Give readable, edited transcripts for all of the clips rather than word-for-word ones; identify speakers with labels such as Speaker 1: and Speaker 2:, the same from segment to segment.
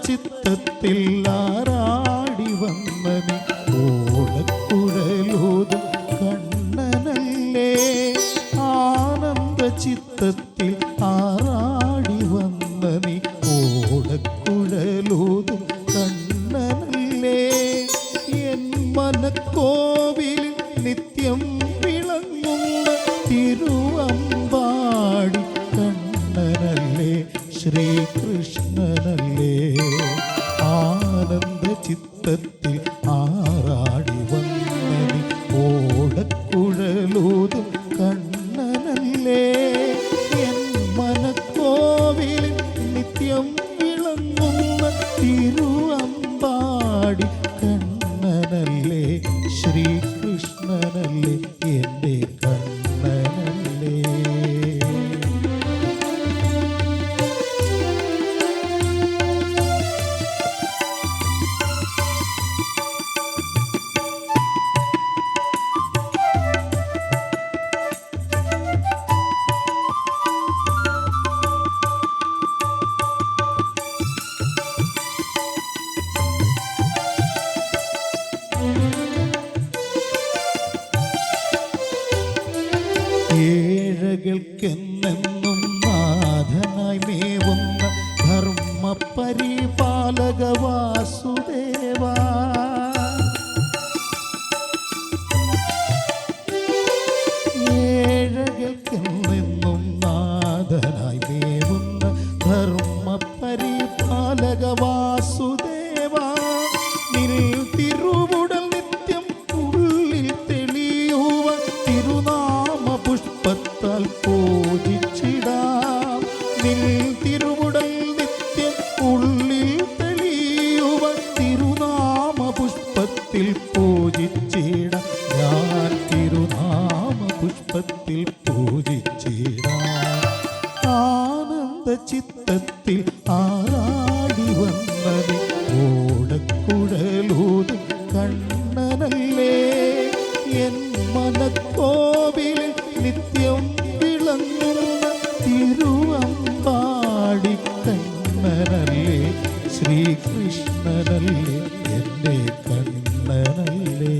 Speaker 1: ചിത്തത്തിൽ ആറാടി വന്ന നീ ഓടക്കുഴലൂതും കണ്ണനല്ലേ. ആനന്ദ ചിത്തത്തിൽ ആറാടി വന്ന നീ ഓടക്കുഴലൂതും കണ്ണനല്ലേ. എൻ മനക്കോവിൽ നിത്യം വിളങ്ങുന്ന തിരുവമ്പാടി കണ്ണനല്ലേ, ശ്രീകൃഷ്ണനല്ലേ. ആനന്ദ ചിത്തത്തിൽ ആറാടി വന്നനി ഓടക്കുഴലൂതും കണ്ണനല്ലേ. എൻ മനക്കോവിൽ നിത്യം വിളങ്ങുന്ന തിരുവമ്പാടി കണ്ണനല്ലേ, ശ്രീകൃഷ്ണനല്ലേ, എൻ്റെ കണ്ണനല്ലേ. ഏഴകൾക്കെന്നെന്നും നാഥനായി മേവുന്ന ധർമ്മ പരിപാലക വാസുദേവ. ഏഴകൾക്കെന്നെന്നും നാഥനായി മേവുന്ന ധർമ്മ പരിപാലക വാസുദേവ. നിൽ തിരുവുടൽ നിത്യം ഉള്ളിൽ തെളിയുവ തിരുനാമ പുഷ്പത്താൽ പൂജിച്ചിടാം. നിൽ തിരുവുടൽ നിത്യം ഉള്ളിൽ തെളിയുവ തിരുനാമ പുഷ്പത്തിൽ പൂജിച്ചിടാം. ഞാൻ തിരുനാമ പുഷ്പത്തിൽ പൂജിച്ചിടാം. ആനന്ദ ചിത്തത്തിൽ ആറാടി വന്നതി ഓടക്കുഴലൂതും കണ്ണനല്ലേ. എൻ മനക്കോവിൽ നിത്യം വിളങ്ങുന്ന തിരുവമ്പാടി കണ്ണനല്ലേ, ശ്രീകൃഷ്ണനല്ലേ, എൻ്റെ കണ്ണനല്ലേ.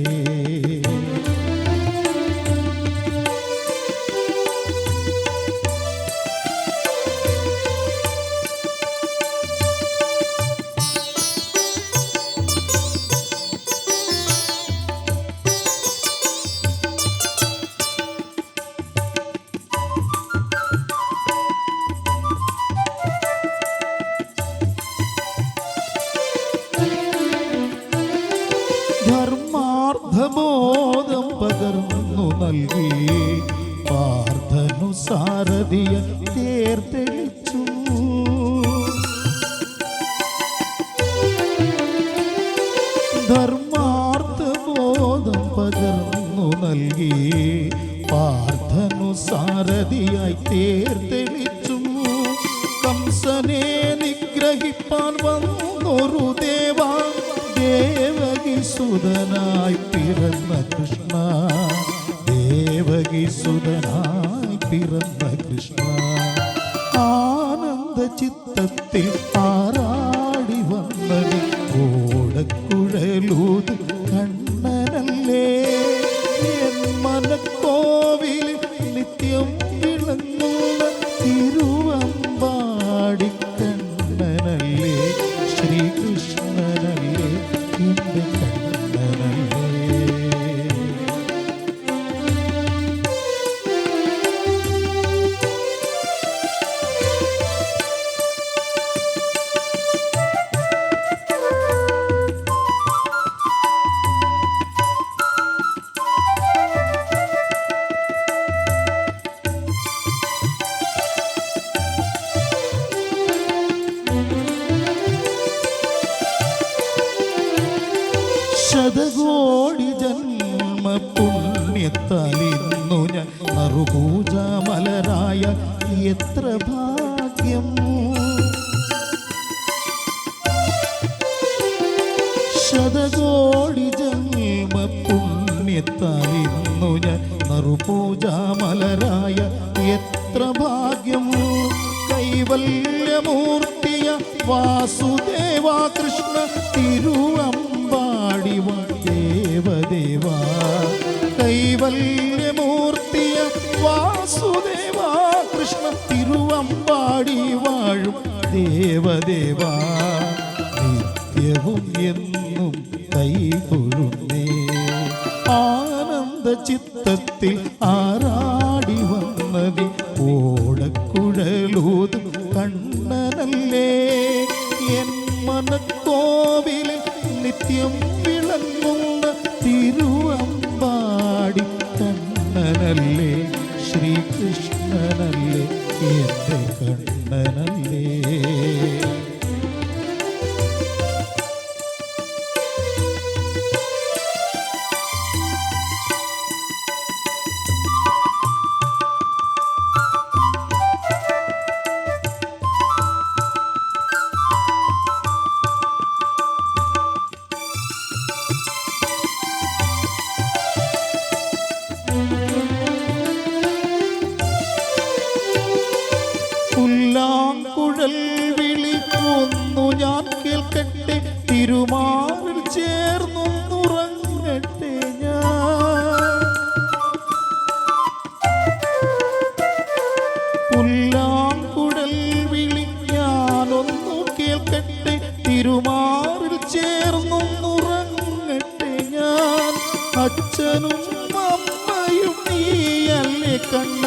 Speaker 1: ധർമാർത്ഥബോധം പകർന്നു നൽകി പാർത്ഥനു സാരഥിയ തേർത്തെളിച്ചു. ധർമാർത്ഥബോധം പകർന്നു നൽകി പാർത്ഥനു സാരഥിയായി തേർത്തെളിച്ചു. കംസനെ നിഗ്രഹിപ്പാൻ വന്നൊരു ദേവാ, ദേവകി സുതനായി പിറന്ന കൃഷ്ണ, ദേവകി സുതനായി പിറന്ന കൃഷ്ണ. ആനന്ദ ചിത്തത്തിൽ ആറാടി വന്നതി ഓടക്കുഴലൂതും കണ്ണനല്ലേ. എൻ മനക്കോവിൽ നിത്യം വിളങ്ങുന്ന തിരുവമ്പാടി കണ്ണനല്ലേ, ശ്രീകൃഷ്ണനല്ലേ, എൻ്റെ കണ്ണനല്ലേ. ശതകോടി ജന്മ പുണ്യത്താലിന്നു ഞാൻ നറുപൂജാമലരായ എത്ര ഭാഗ്യം. ശതകോടി ജന്മ പുണ്യത്താലിന്നു ഞാൻ നറുപൂജാമലരായ എത്ര ഭാഗ്യം. കൈ കൈവല്യമൂർത്തിയ വാസുദേവ കൃഷ്ണ തിരുവമ്പാടി ദേവദേവ. കൈവല്യമൂർത്തിയ വാസുദേവ കൃഷ്ണ തിരുവമ്പാടി വാഴും ദേവദേവ. നിത്യവും എന്നും കൈതൊഴുന്നേ ആനന്ദ ചിത്തത്തിൽ ആറാടി വന്നതി ഓടക്കുഴലൂതും കണ്ണനല്ലേ. എൻ മനക്കോവിലിൽ നിത്യം വിളങ്ങുന്ന തിരുവമ്പാടി കണ്ണനല്ലേ. ശ്രീകൃഷ്ണനല്ലേ എൻ്റെ കണ്ണനല്ലേ. പുല്ലാങ്കുഴൽ വിളി ഒന്നു ഞാൻ കേൾക്കട്ടെ, തിരുമാറിൽ ചേർന്നുറങ്ങട്ടെ ഞാൻ. പുല്ലാങ്കുഴൽ വിളി ഞാനൊന്നു കേൾക്കട്ടെ, തിരുമാറിൽ ചേർന്നുറങ്ങട്ടെ ഞാൻ. അച്ഛനും അമ്മയും നീയല്ലേ കണ്ണ,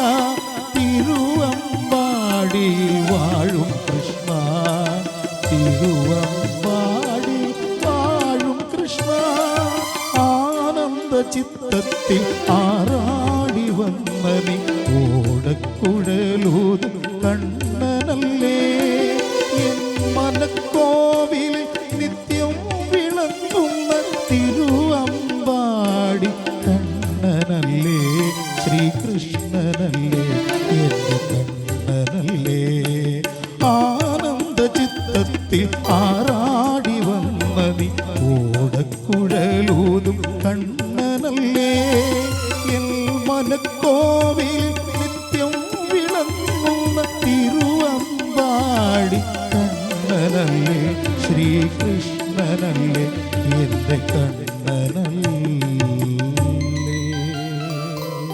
Speaker 1: തിരുവമ്പാടി വാഴും കൃഷ്ണ. തിരുവമ്പാടി വാഴും കൃഷ്ണ. ആനന്ദ ചിത്തത്തിൽ ആറാടി വന്നനി ഓടക്കുഴലൂതും കണ്ണനല്ലേ. എൻ മനക്കോവിൽ നിത്യം വിളങ്ങുന്ന തിരുവമ്പാടി കണ്ണനല്ലേ. ശ്രീകൃഷ്ണനല്ലേ എൻ്റെ കണ്ണനല്ലേ. ആനന്ദ ചിത്തത്തിൽ ആറാടി വന്നതി ഓടക്കുഴലൂതും കണ്ണനല്ലേ. എൻ മനക്കോവിൽ നിത്യം വിളങ്ങുന്ന തിരുവമ്പാടി കണ്ണനല്ലേ. ശ്രീകൃഷ്ണനല്ലേ എൻ്റെ കണ്ണനല്ലേ.